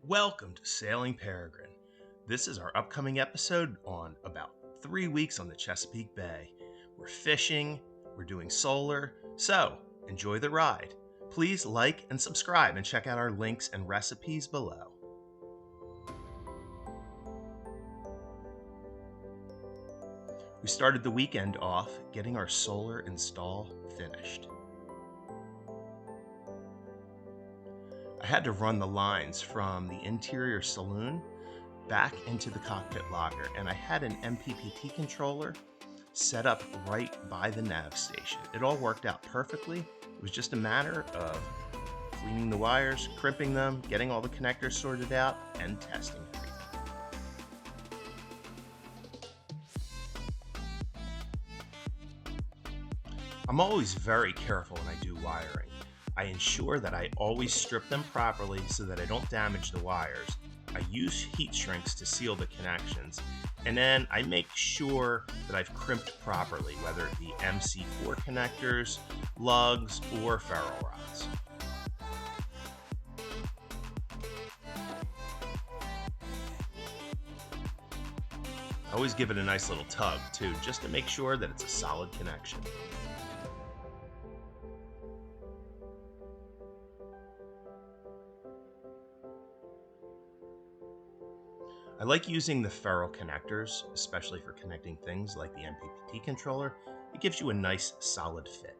Welcome to Sailing Peregrine. This is our upcoming episode on about 3 weeks on the Chesapeake Bay. We're fishing, we're doing solar, so enjoy the ride. Please like and subscribe and check out our links and recipes below. We started the weekend off getting our solar install finished. I had to run the lines from the interior saloon back into the cockpit locker, and I had an MPPT controller set up right by the nav station. It all worked out perfectly. It was just a matter of cleaning the wires, crimping them, getting all the connectors sorted out, and testing everything. I'm always very careful when I do wiring. I ensure that I always strip them properly so that I don't damage the wires. I use heat shrinks to seal the connections, and then I make sure that I've crimped properly, whether it be MC4 connectors, lugs, or ferrule rods. I always give it a nice little tug too, just to make sure that it's a solid connection. I like using the ferrule connectors, especially for connecting things like the MPPT controller. It gives you a nice solid fit.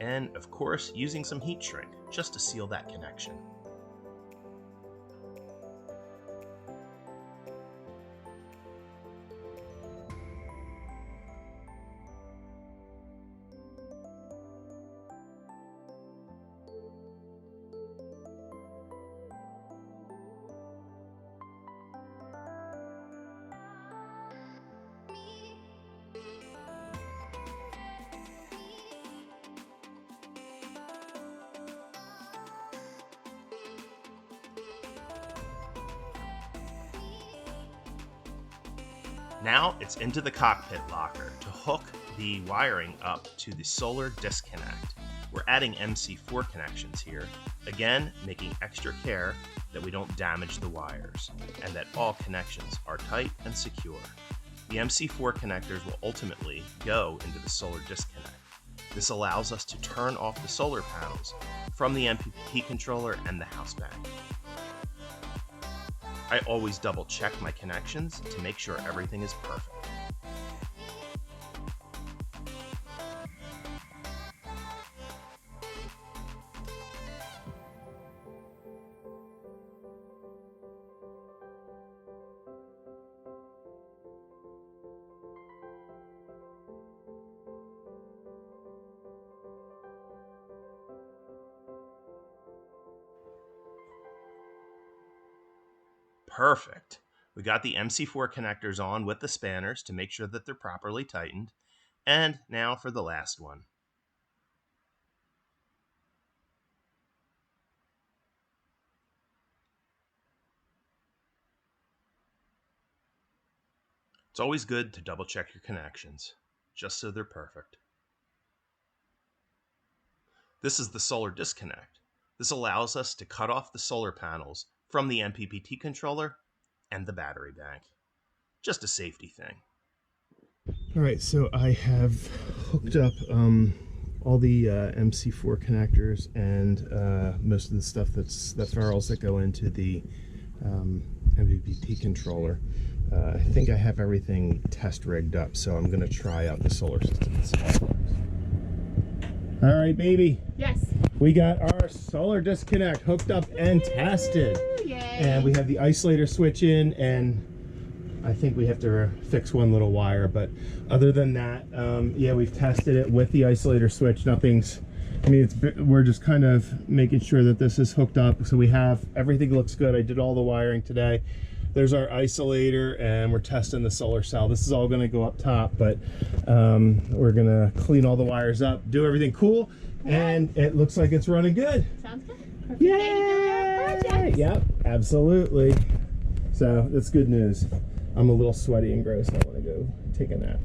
And of course, using some heat shrink just to seal that connection. Now it's into the cockpit locker to hook the wiring up to the solar disconnect. We're adding MC4 connections here, again making extra care that we don't damage the wires and that all connections are tight and secure. The MC4 connectors will ultimately go into the solar disconnect. This allows us to turn off the solar panels from the MPPT controller and the house bank. I always double check my connections to make sure everything is perfect. Perfect. We got the MC4 connectors on with the spanners to make sure that they're properly tightened. And now for the last one. It's always good to double check your connections, just so they're perfect. This is the solar disconnect. This allows us to cut off the solar panels from the MPPT controller and the battery bank. Just a safety thing. All right, so I have hooked up all the MC4 connectors and most of the stuff that's the ferrules that go into the MPPT controller. I think I have everything test rigged up, so I'm gonna try out the solar system and see how it works. All right, baby. Yes. We got our solar disconnect hooked up and tested. Yay. And we have the isolator switch in, and I think we have to fix one little wire, but other than that, yeah, we've tested it with the isolator switch. Nothing's, I mean, we're just kind of making sure that this is hooked up. So we have, everything looks good. I did all the wiring today. There's our isolator, and we're testing the solar cell. This is all gonna go up top, but we're gonna clean all the wires up, do everything cool, and it looks like it's running good. Sounds good. Yay! Yep, absolutely. So that's good news. I'm a little sweaty and gross, and I wanna go take a nap.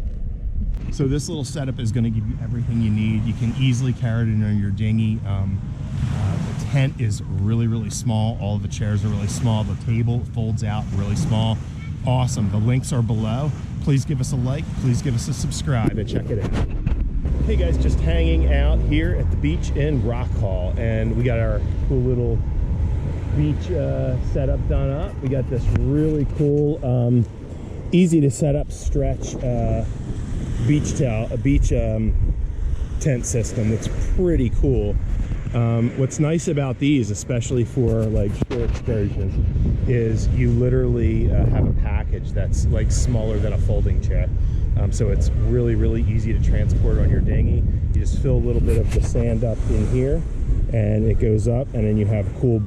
So this little setup is going to give you everything you need. You can easily carry it in on your dinghy. The tent is really, really small. All of the chairs are really small. The table folds out really small. Awesome. The links are below. Please give us a like. Please give us a subscribe and check it out. Hey guys, just hanging out here at the beach in Rock Hall, and we got our cool little beach setup done up. We got this really cool, easy to set up stretch beach tent system. That's pretty cool. What's nice about these, especially for like shore excursions, is you literally have a package that's like smaller than a folding chair. So it's really, really easy to transport on your dinghy. You just fill a little bit of the sand up in here, and it goes up, and then you have a cool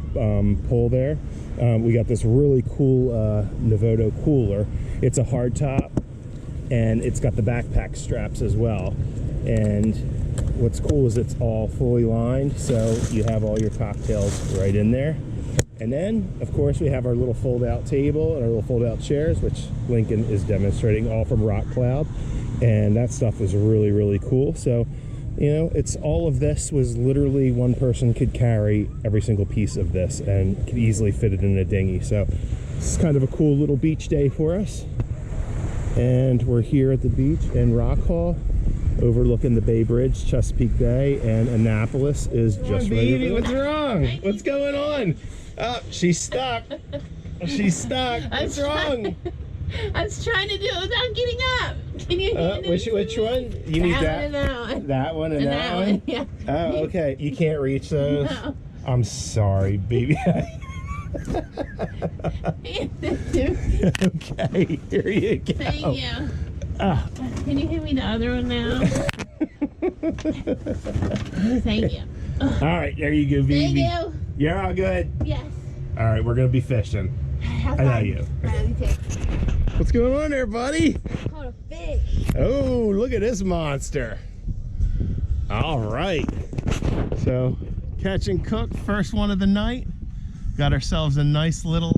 pull there. We got this really cool Novoto cooler. It's a hard top, and it's got the backpack straps as well. And what's cool is it's all fully lined, so you have all your cocktails right in there. And then, of course, we have our little fold-out table and our little fold-out chairs, which Lincoln is demonstrating, all from Rock Cloud. And that stuff was really, really cool. So, you know, it's all of this was literally one person could carry every single piece of this and could easily fit it in a dinghy. So it's kind of a cool little beach day for us. And we're here at the beach in Rock Hall, overlooking the Bay Bridge, Chesapeake Bay, and Annapolis is just right. What's wrong? What's going on? Oh, she's stuck. She's stuck. What's wrong? I was trying to do it without getting up. Can you hear which one? You need that? That one and that one? Yeah. Oh, okay. You can't reach those? No. I'm sorry, baby. Okay, here you go. Thank you. Can you hand me the other one now? Thank you. All right, there you go, baby. Thank you. You're all good? Yes. All right, we're going to be fishing. I know you. What's going on there, buddy? I caught a fish. Oh, look at this monster. All right. So, catch and cook, first one of the night. Got ourselves a nice little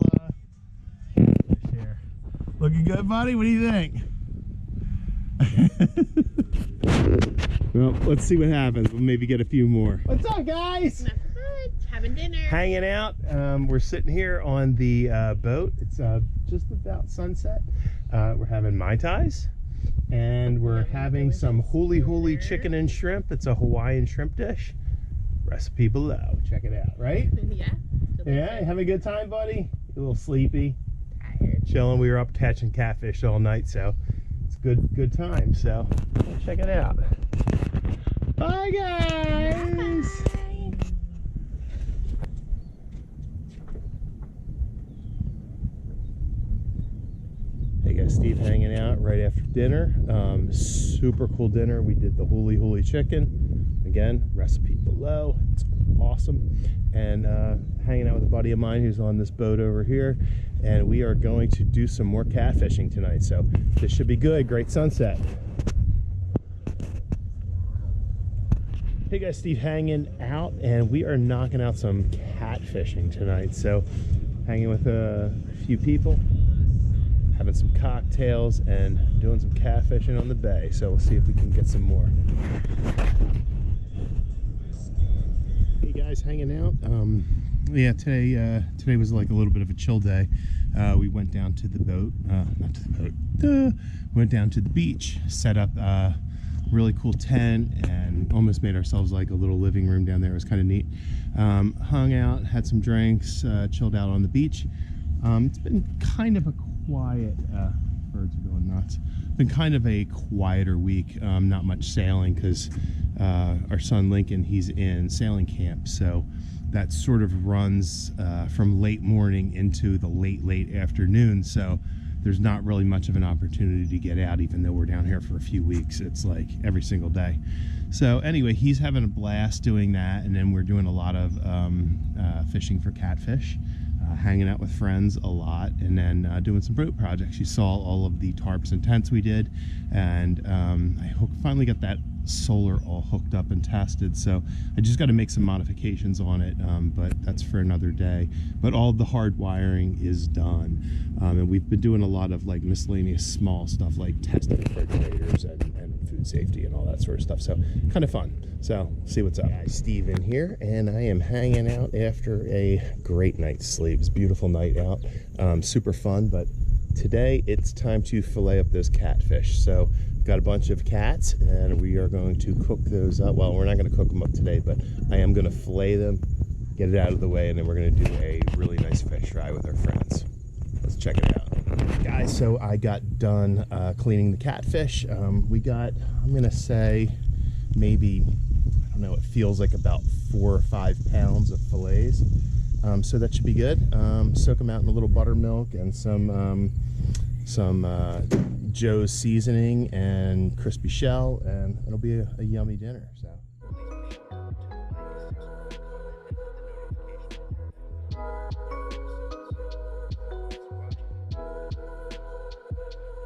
fish here. Looking good, buddy? What do you think? Well, let's see what happens. We'll maybe get a few more. What's up, guys? Nothing much. Having dinner. Hanging out. We're sitting here on the boat. It's just about sunset. We're having Mai Tais, and we're having some Huli chicken and shrimp. It's a Hawaiian shrimp dish. Recipe below. Check it out, right? Yeah. Yeah, having a good time, buddy? A little sleepy? Tired. Chilling. We were up catching catfish all night, so it's good time. So check it out. Bye, guys. Bye. Hey guys, Steve hanging out right after dinner. Super cool dinner. We did the Huli chicken. Again, recipe below. It's awesome. And hanging out with a buddy of mine who's on this boat over here. And we are going to do some more catfishing tonight. So this should be good. Great sunset. Hey guys, Steve hanging out, and we are knocking out some catfishing tonight. So hanging with a few people, having some cocktails, and doing some catfishing on the bay. So we'll see if we can get some more. Hey guys, hanging out. Yeah, today was like a little bit of a chill day. We went down to the boat, not to the boat, went down to the beach, set up really cool tent, and almost made ourselves like a little living room down there. It was kind of neat. Hung out, had some drinks, chilled out on the beach. It's been kind of a quiet, birds are going nuts. Been kind of a quieter week. Not much sailing because our son Lincoln, he's in sailing camp, so that sort of runs from late morning into the late afternoon. So there's not really much of an opportunity to get out, even though we're down here for a few weeks. It's like every single day. So anyway, he's having a blast doing that, and then we're doing a lot of fishing for catfish, hanging out with friends a lot, and then doing some boat projects. You saw all of the tarps and tents we did, and I finally got that solar all hooked up and tested, so I just got to make some modifications on it, but that's for another day. But all the hard wiring is done, and we've been doing a lot of like miscellaneous small stuff like testing refrigerators and food safety and all that sort of stuff. So kind of fun. So see what's up. Steven here, and I am hanging out after a great night's sleep. It's a beautiful night out, super fun. But today it's time to fillet up those catfish. So got a bunch of cats, and we are going to cook those up. Well, we're not going to cook them up today, but I am going to fillet them, get it out of the way, and then we're going to do a really nice fish fry with our friends. Let's check it out. Guys, so I got done cleaning the catfish. We got, I'm going to say, maybe, I don't know, it feels like about 4 or 5 pounds of fillets. So that should be good. Soak them out in a little buttermilk and some Joe's seasoning and crispy shell, and it'll be a yummy dinner. So